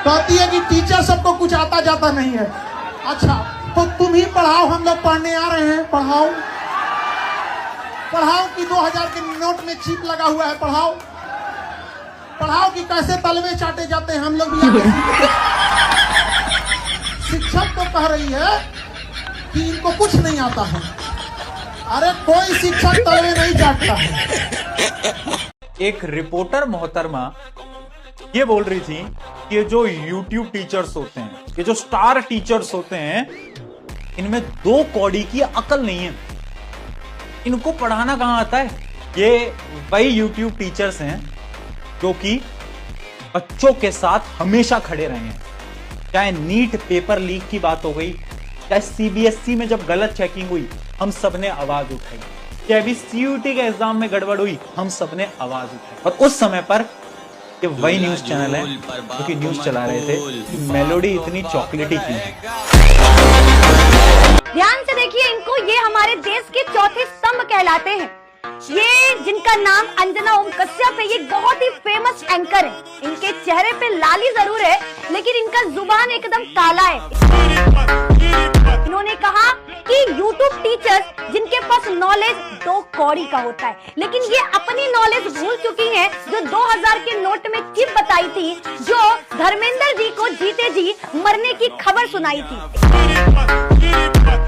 कहती है कि टीचर सबको कुछ आता जाता नहीं है। अच्छा तो तुम ही पढ़ाओ, हम लोग पढ़ने आ रहे हैं। पढ़ाओ पढ़ाओ कि 2000 के नोट में चिप लगा हुआ है। पढ़ाओ पढ़ाओ कि कैसे तलवे चाटे जाते हैं, हम लोग भी शिक्षक तो कह रही है कि इनको कुछ नहीं आता है। अरे कोई शिक्षक तलवे नहीं चाटता है। एक रिपोर्टर मोहतरमा ये बोल रही थी कि ये जो YouTube टीचर्स होते हैं, ये जो स्टार टीचर्स होते हैं, इनमें 2 कौड़ी की अकल नहीं है, इनको पढ़ाना कहां आता है। ये वही YouTube टीचर्स हैं जो कि बच्चों के साथ हमेशा खड़े रहे हैं। चाहे नीट पेपर लीक की बात हो गई, चाहे CBSE में जब गलत चेकिंग हुई, हम सबने आवाज उठाई। चाहे अभी CUT के एग्जाम में गड़बड़ हुई, हम सबने आवाज उठाई। और उस समय पर ये वही न्यूज चैनल है जो कि न्यूज चला रहे थे कि मेलोडी इतनी चॉकलेटी क्यों है। ध्यान से देखिए इनको, ये हमारे देश के चौथे स्तंभ कहलाते हैं। ये जिनका नाम अंजना ओम कश्यप है, ये बहुत ही फेमस एंकर है। इनके चेहरे पे लाली जरूर है, लेकिन इनका जुबान एकदम काला है। इन्होंने कहा कि YouTube टीचर्स जिनके पास नॉलेज 2 कौड़ी का होता है, लेकिन ये अपनी नॉलेज भूल चुकी हैं जो 2000 के नोट में चिप बताई थी, जो धर्मेंद्र जी को जीते जी मरने की खबर सुनाई थी।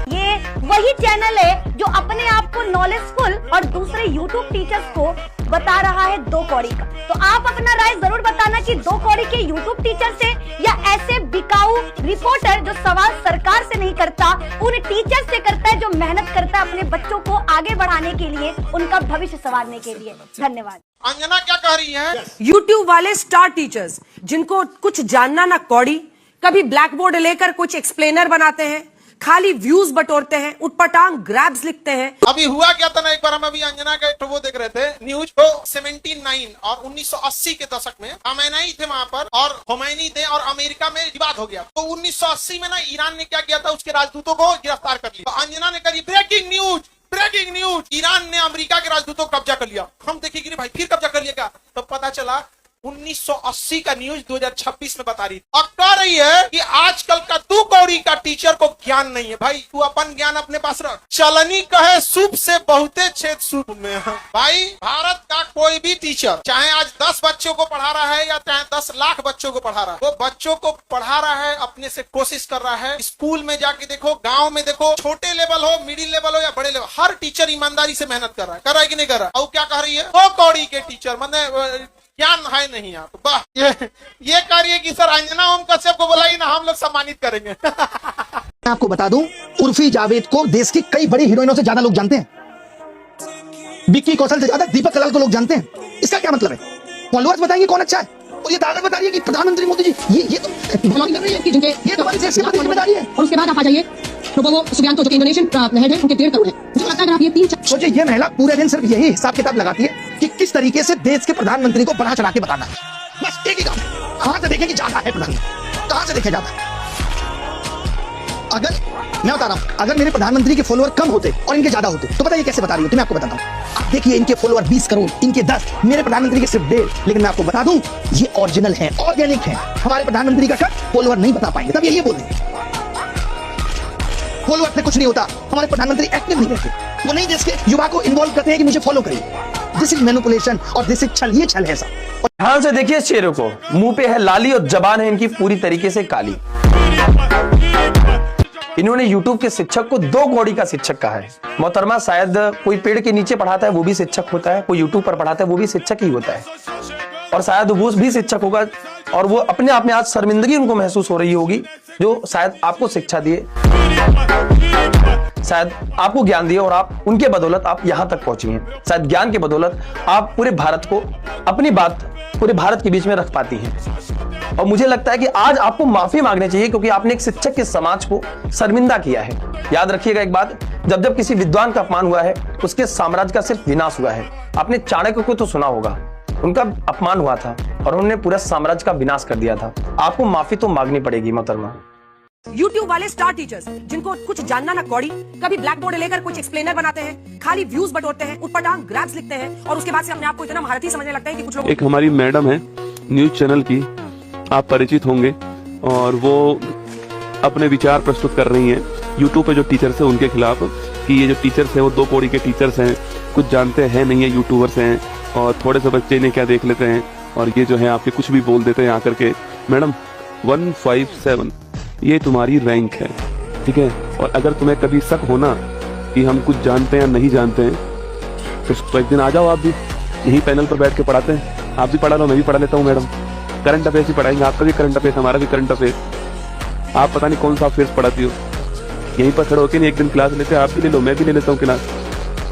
ये वही चैनल है जो अपने आप को नॉलेजफुल और दूसरे YouTube टीचर्स को बता रहा है 2 कौड़ी का। तो आप अपना राय जरूर बताना कि 2 कौड़ी के YouTube टीचर से या ऐसे बिकाऊ रिपोर्टर जो सवाल सरकार से नहीं करता, उन टीचर से करता है जो मेहनत करता है अपने बच्चों को आगे बढ़ाने के लिए, उनका भविष्य संवारने के लिए। धन्यवाद। अंजना क्या कह रही है? YouTube वाले स्टार टीचर्स जिनको कुछ जानना ना कौड़ी, कभी ब्लैक बोर्ड लेकर कुछ एक्सप्लेनर बनाते हैं, खाली व्यूज बटोरते हैं, उटपटांग ग्रैब्स लिखते हैं। अभी हुआ क्या था ना, एक बार हम अभी अंजना का एक वो देख रहे थे न्यूज को। 79 और 1980 के दशक में खमेनी थे वहां पर और खोमैनी थे और अमेरिका में विवाद हो गया। तो 1980 में ना ईरान ने क्या किया था, उसके राजदूतों को गिरफ्तार कर लिया। तो अंजना ने करी ब्रेकिंग न्यूज, ईरान ने अमेरिका के राजदूतों को कब्जा कर लिया। हम देखे कि भाई फिर कब्जा कर लिया क्या, तो पता चला 1980 का न्यूज 2026 में बता रही और कह रही है कि आजकल का 2 कौड़ी का टीचर को ज्ञान नहीं है। भाई तू अपन ज्ञान अपने पास रख। चलनी कहे सूप से बहुते छेद सूप में। भाई भारत का कोई भी टीचर चाहे आज 10 बच्चों को पढ़ा रहा है या चाहे 10 लाख बच्चों को पढ़ा रहा है, वो बच्चों को पढ़ा रहा है, अपने से कोशिश कर रहा है। स्कूल में जाके देखो, गाँव में देखो, छोटे लेवल हो, मिडिल लेवल हो या बड़े लेवल, हर टीचर ईमानदारी से मेहनत कर रहा है कि नहीं कर रहा है। और क्या कह रही है, 2 कौड़ी के टीचर मतलब ज्ञान है नहीं। आप तो वाह, ये कार्य की सर अंजना ओम कश्यप को बुलाई ना, हम लोग सम्मानित करेंगे। मैं आपको बता दूं, उर्फी जावेद को देश की कई बड़ी हीरोइनों से ज्यादा लोग जानते हैं। विक्की कौशल से ज्यादा दीपक कलाल को लोग जानते हैं। इसका क्या मतलब है? फॉलोअर्स बताएंगे कौन अच्छा है, और ये दादा बता रही है कि प्रधानमंत्री मोदी जी ये तो हमारी लग रही है कि जिनके ये तो हमारी जिम्मेदारी है। और उसके बाद आप आ जाइए तो वो सुबियांतो जो कि इंडोनेशियन हेड है, उनके 1.5 करोड़ है। मुझे लगता है अगर आप ये 3 सोचिए, ये महिला पूरे दिन सिर्फ यही हिसाब किताब लगाती है कि किस तरीके से देश के प्रधानमंत्री को बढ़ा चढ़ा के बताना है। बस एक ही काम, कहां से देखें कि ज्यादा है प्रधानमंत्री, कहां से देखे जाता है। अगर मैं बता रहा हूं, अगर मेरे प्रधानमंत्री के फॉलोअर कम होते और इनके ज्यादा होते तो बताइए कैसे बता रही हूँ। मैं आपको बताता हूँ, आप देखिए इनके फॉलोअर 20 करोड़, इनके 10, मेरे प्रधानमंत्री के सिर्फ 1.5। लेकिन मैं आपको बता दूं, ये ओरिजिनल है, ऑर्गेनिक है। हमारे प्रधानमंत्री का फॉलोअर नहीं बता पाएंगे, तब ये बोलेंगे फॉलोअर से कुछ नहीं होता। हमारे प्रधानमंत्री एक्टिव नहीं रहते, वो नहीं देश के युवा को इन्वॉल्व करते हैं कि मुझे फॉलो करिए। दिस इज मैनिपुलेशन और दिस इज छल, ये छल है सब। ध्यान से देखिए इस चेहरे को, मुंह पे है लाली और जबान है इनकी पूरी तरीके से काली। इन्होंने YouTube के शिक्षक को 2 कौड़ी का शिक्षक कहा है। मोहतरमा, शायद कोई पेड़ के नीचे पढ़ाता है वो भी शिक्षक होता है, कोई YouTube पर पढ़ाता है वो भी शिक्षक ही होता है, और शायद वो भी शिक्षक होगा। और वो अपने आप में आज शर्मिंदगी उनको महसूस हो रही होगी, जो शायद आपको शिक्षा दिए, शायद आपको ज्ञान दिए, और आप उनके बदौलत आप यहां तक पहुंची हैं। शायद ज्ञान के बदौलत आप पूरे भारत को, अपनी बात पूरे भारत के बीच में रख पाती हैं। और मुझे लगता है कि आज आपको माफी मांगनी चाहिए, क्योंकि आपने एक शिक्षक के समाज को शर्मिंदा किया है। याद रखिएगा एक बात, जब किसी विद्वान का अपमान हुआ है, उसके साम्राज्य का सिर्फ विनाश हुआ है। आपने चाणक्य को तो सुना होगा, उनका अपमान हुआ था और उन्होंने पूरा साम्राज्य का विनाश कर दिया था। आपको माफी तो मांगनी पड़ेगी मोहतरमा। YouTube वाले स्टार टीचर्स जिनको कुछ जानना ना कौड़ी, कभी ब्लैक बोर्ड लेकर कुछ एक्सप्लेनर बनाते हैं, खाली व्यूज बटोरते हैं, उटपटांग ग्रैब्स लिखते हैं, और उसके बाद से अपने आप को इतना महारथी समझने लगता है कि कुछ लोग। एक हमारी मैडम है न्यूज चैनल की, आप परिचित होंगे, और वो अपने विचार प्रस्तुत कर रही हैं यूट्यूब पे जो टीचर्स हैं उनके खिलाफ, कि ये जो टीचर्स हैं वो 2 कौड़ी के टीचर्स हैं, कुछ जानते हैं नहीं है, यूट्यूबर्स हैं और थोड़े से बच्चे ने क्या देख लेते हैं और ये जो है आपके कुछ भी बोल देते हैं आकर के। मैडम 157 ये तुम्हारी रैंक है, ठीक है, और अगर तुम्हें कभी शक होना कि हम कुछ जानते हैं या नहीं जानते हैं तो एक दिन आ जाओ, आप भी यही पैनल पर बैठ के पढ़ाते हैं, आप भी पढ़ा लो, मैं भी पढ़ा लेता हूँ मैडम। करंट अफेयर्स ही पढ़ाएंगे, आपका भी करंट अफेयर्स, हमारा भी करंट अफेयर्स। आप पता नहीं कौन सा अफेयर्स पढ़ाती हो, यहीं पर खड़े होकर नहीं एक दिन क्लास लेते, आप भी ले लो, मैं भी ले लेता हूँ क्लास,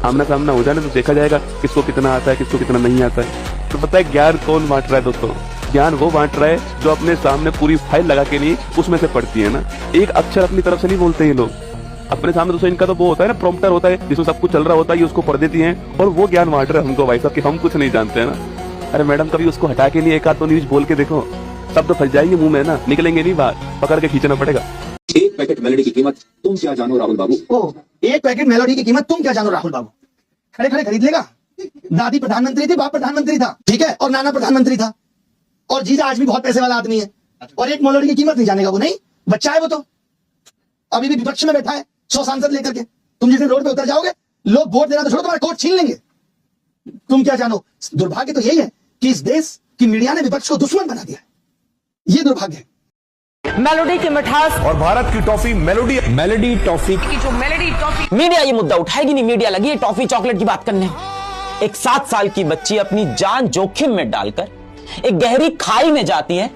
आमना सामना हो जाने तो देखा जाएगा किसको कितना आता है, किसको कितना नहीं आता है। तो पता है ज्ञान कौन बांट रहा है दोस्तों? ज्ञान वो बांट रहा है जो अपने सामने पूरी फाइल लगा के नहीं उसमें से पढ़ती है ना, एक अक्षर अपनी तरफ से नहीं बोलते ये लोग अपने सामने। दोस्तों इनका तो वो होता है ना प्रॉम्प्टर होता है जिसमें सब कुछ चल रहा होता है, ये उसको पढ़ देती हैं और वो ज्ञान बांट रहे हैं हमको भाई साहब कि हम कुछ नहीं जानते हैं ना। अरे मैडम कभी उसको हटा के नहीं एक आध तो न्यूज बोल के देखो, सब तो फंस जाएंगे मुंह में ना, निकलेंगे नहीं बाहर, पकड़ के खींचना पड़ेगा। एक पैकेट मेलोडी की कीमत तुम क्या जानो राहुल बाबू? ओह, एक पैकेट मेलोडी की कीमत तुम क्या जानो राहुल बाबू? खड़े खड़े खरीद लेगा। दादी प्रधानमंत्री थी, बाप प्रधानमंत्री था, ठीक है, और नाना प्रधानमंत्री था, और जीजा आज भी बहुत पैसे वाला आदमी है, और एक मेलोडी की कीमत नहीं जानेगा वो? नहीं, बच्चा है वो तो, अभी भी विपक्ष में बैठा है 100 सांसद लेकर के। तुम जिस दिन रोड पे उतर जाओगे लोग वोट देना तो छोड़ो, तुम्हारा कोट छीन लेंगे। तुम क्या जानो? दुर्भाग्य तो यही है कि इस देश की मीडिया ने विपक्ष को दुश्मन बना दिया है, ये दुर्भाग्य है। मेलोडी की मिठास और भारत की टॉफी मेलोडी टॉफी की जो मेलोडी टॉफी, मीडिया ये मुद्दा उठाएगी नहीं, मीडिया लगी है टॉफी चॉकलेट की बात करने। एक 7 साल की बच्ची अपनी जान जोखिम में डालकर एक गहरी खाई में जाती है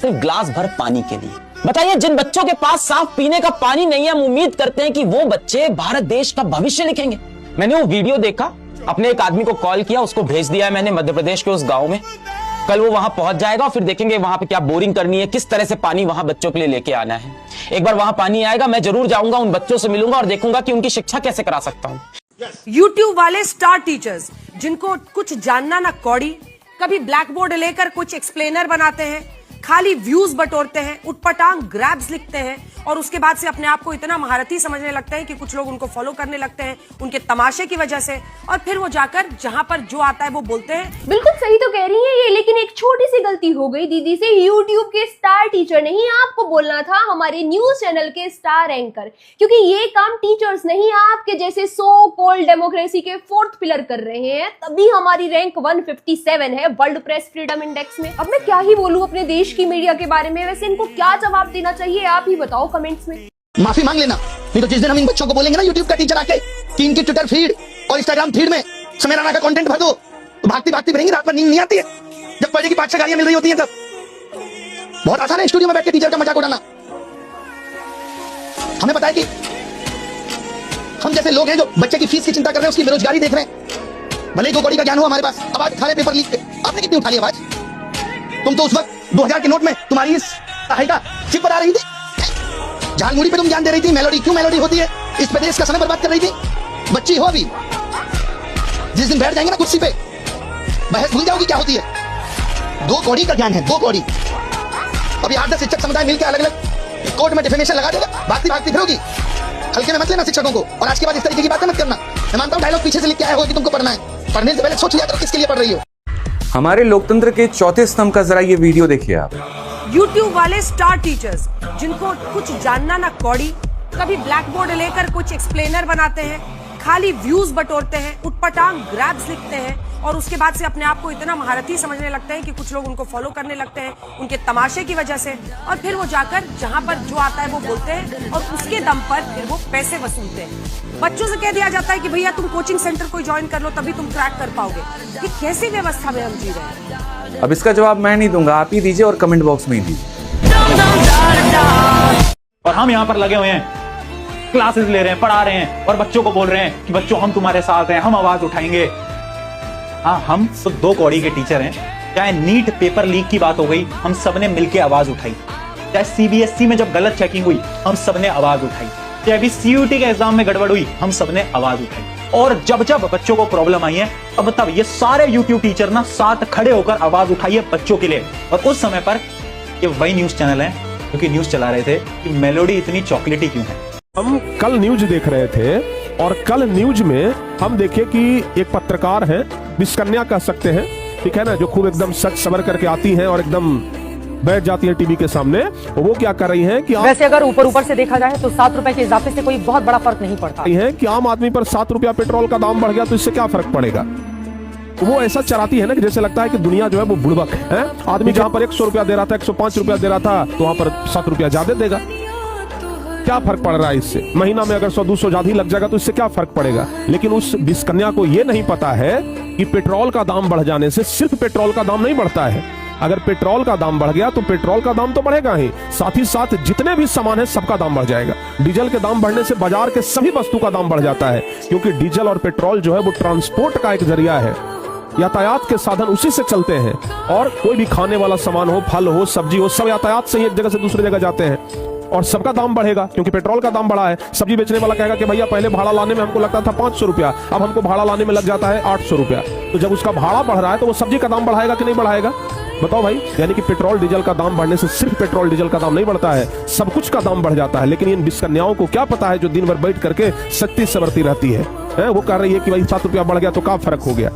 सिर्फ ग्लास भर पानी के लिए। बताइए, जिन बच्चों के पास साफ पीने का पानी नहीं है, हम उम्मीद करते हैं कि वो बच्चे भारत देश का भविष्य लिखेंगे। मैंने वो वीडियो देखा, अपने एक आदमी को कॉल किया, उसको भेज दिया है मैंने मध्य प्रदेश के उस गांव में। कल वो वहां पहुंच जाएगा और फिर देखेंगे वहां पे क्या बोरिंग करनी है, किस तरह से पानी वहां बच्चों के लिए लेके आना है। एक बार वहां पानी आएगा, मैं जरूर जाऊंगा, उन बच्चों से मिलूंगा और देखूंगा कि उनकी शिक्षा कैसे करा सकता हूं। यूट्यूब वाले स्टार टीचर्स जिनको कुछ जानना ना कौड़ी, कभी ब्लैक बोर्ड लेकर कुछ एक्सप्लेनर बनाते हैं, खाली व्यूज बटोरते हैं, उटपटांग ग्रैब्स लिखते हैं और उसके बाद से अपने आप को इतना महारथी समझने लगते हैं कि कुछ लोग उनको फॉलो करने लगते हैं उनके तमाशे की वजह से, और फिर वो जाकर जहां पर जो आता है वो बोलते हैं। बिल्कुल सही तो कह रही है ये, लेकिन एक छोटी सी गलती हो गई दीदी से। यूट्यूब के स्टार टीचर नहीं, आपको बोलना था हमारे न्यूज चैनल के स्टार एंकर, क्योंकि ये काम टीचर्स नहीं आपके जैसे सो कॉल्ड डेमोक्रेसी के 4th पिलर कर रहे हैं, तभी हमारी रैंक 157 है वर्ल्ड प्रेस फ्रीडम इंडेक्स में। अब मैं क्या ही बोलूं अपने देश की मीडिया के बारे में, वैसे इनको क्या जवाब देना चाहिए आप ही बताओ कमेंट्स में। माफी मांग लेना, नहीं तो जिस दिन हम इन बच्चों को बोलेंगे ना यूट्यूब का टीचर आके कि इनकी ट्विटर फीड और इंस्टाग्राम फीड में समेराना का कंटेंट भर दो, तो भागती भागती भरेंगी, रात में नींद नहीं आती है जब पढ़ने की 5-6 गालियां मिल रही होती हैं तब। बहुत आसान है स्टूडियो में बैठ के टीचर का मजाक उड़ाना। हमें पता है कि हम जैसे लोग हैं जो बच्चे की फीस की चिंता कर रहे हैं, उसकी बेरोजगारी देख रहे हैं, भले ही 2 कौड़ी का ज्ञान हो हमारे पास, आवाज उठा रहे पेपर लीक पे। आपने कितनी उठा ली आवाज? तुम तो उस वक्त 2000 के नोट में तुम्हारी सहायता चिप बना रही थी, झालमुड़ी पे तुम ज्ञान दे रही थी। मेलोडी क्यों मेलोडी होती है, इस पे देश का समय बर्बाद कर रही थी। बच्ची हो अभी, जिस दिन बैठ जाएंगे ना कुर्सी पे, बहस भूल जाओगी क्या होती है। 2 कौड़ी का ज्ञान है, 2 कौड़ी। अभी 8-10 शिक्षक समुदाय मिलकर अलग अलग कोर्ट में डिफेमेशन लगा देगा, भागती भागती फिरोगी। हल्के में मत लेना शिक्षकों को, और आज के बाद इस तरीके की बातें मत करना। मैं मानता हूँ डायलॉग पीछे से लिख के आया होगा कि तुमको पढ़ना है, पढ़ने से पहले सोच लिया करो किसके लिए पढ़ रही हो। हमारे लोकतंत्र के 4थे स्तंभ का जरा ये वीडियो देखिए आप। यूट्यूब वाले स्टार टीचर्स जिनको कुछ जानना ना कौड़ी, कभी ब्लैक बोर्ड लेकर कुछ एक्सप्लेनर बनाते हैं, खाली व्यूज बटोरते हैं, उटपटांग ग्रैब्स लिखते हैं और उसके बाद से अपने आप को इतना महारथी समझने लगते हैं कि कुछ लोग उनको फॉलो करने लगते हैं उनके तमाशे की वजह से, और फिर वो जाकर जहां पर जो आता है वो बोलते हैं और उसके दम पर फिर वो पैसे वसूलते हैं। बच्चों से कह दिया जाता है कि भैया तुम कोचिंग सेंटर कोई ज्वाइन कर लो तभी तुम क्रैक कर पाओगे। ये कैसी व्यवस्था में हम जी रहे हैं? अब इसका जवाब मैं नहीं दूंगा, आप ही दीजिए और कमेंट बॉक्स में ही दीजिए। और हम यहाँ पर लगे हुए हैं, क्लासेस ले रहे हैं, पढ़ा रहे हैं और बच्चों को बोल रहे हैं कि बच्चों हम तुम्हारे साथ हैं, हम आवाज उठाएंगे। हाँ, हम तो 2 कौड़ी के टीचर हैं। चाहे नीट पेपर लीक की बात हो गई, हम सबने मिलकर आवाज उठाई। चाहे सीबीएसई में जब गलत चेकिंग हुई, हम सबने आवाज उठाई। चाहे अभी सीयूटी के एग्जाम में गड़बड़ हुई, हम सबने आवाज उठाई। और जब जब बच्चों को प्रॉब्लम आई है, तब ये सारे यूट्यूब टीचर ना साथ खड़े होकर आवाज उठाई है बच्चों के लिए। और उस समय पर ये वही न्यूज चैनल है क्योंकि न्यूज चला रहे थे कि मेलोडी इतनी चॉकलेटी क्यों है। हम कल न्यूज देख रहे थे और कल न्यूज में हम देखे कि एक पत्रकार है, विश्वकन्या कह सकते हैं, ठीक है ना, जो खूब एकदम सच सवर करके आती हैं और एकदम बैठ जाती है टीवी के सामने। वो क्या कर रही हैं कि वैसे अगर ऊपर से देखा जाए तो 7 रुपए के इजाफे से कोई बहुत बड़ा फर्क नहीं पड़ता है कि आम आदमी पर 7 रुपया पेट्रोल का दाम बढ़ गया तो इससे क्या फर्क पड़ेगा। वो ऐसा चराती है ना कि जैसे लगता है कि दुनिया जो है वो बुड़बक है। आदमी जहां पर 100 रुपया दे रहा था 105 रुपया दे रहा था तो वहां पर 7 रुपया ज्यादा देगा। क्या फर्क पड़ रहा है इससे? महीना में अगर 100-200 ज्यादा ही लग जाएगा तो इससे क्या फर्क पड़ेगा। लेकिन उस विषकन्या को यह नहीं पता है कि पेट्रोल का दाम बढ़ जाने से सिर्फ पेट्रोल का दाम नहीं बढ़ता है। अगर पेट्रोल का दाम बढ़ गया तो पेट्रोल का दाम तो बढ़ेगा ही, साथ ही साथ जितने भी सामान है सबका दाम बढ़ जाएगा। डीजल के दाम बढ़ने से बाजार के सभी वस्तु का दाम बढ़ जाता है, क्योंकि डीजल और पेट्रोल जो है वो ट्रांसपोर्ट का एक जरिया है, यातायात के साधन उसी से चलते हैं। और कोई भी खाने वाला सामान हो, फल हो, सब्जी हो, सब यातायात से ही एक जगह से दूसरी जगह जाते हैं और सबका दाम बढ़ेगा क्योंकि पेट्रोल का दाम बढ़ा है। सब्जी बेचने वाला कहेगा कि भैया पहले भाड़ा लाने में हमको लगता था 500 रुपया, अब हमको भाड़ा लाने में लग जाता है 800 रुपया। तो जब उसका भाड़ा बढ़ रहा है तो वो सब्जी का दाम बढ़ाएगा कि नहीं बढ़ाएगा? बताओ भाई। यानी कि पेट्रोल डीजल का दाम बढ़ने से सिर्फ पेट्रोल डीजल का दाम नहीं बढ़ता है, सब कुछ का दाम बढ़ जाता है। लेकिन इन विषकन्याओं को क्या पता है जो दिन भर बैठ करके सत्ती सवरती रहती है। वो कह रही है कि भाई 7 रुपया बढ़ गया तो क्या फर्क हो गया।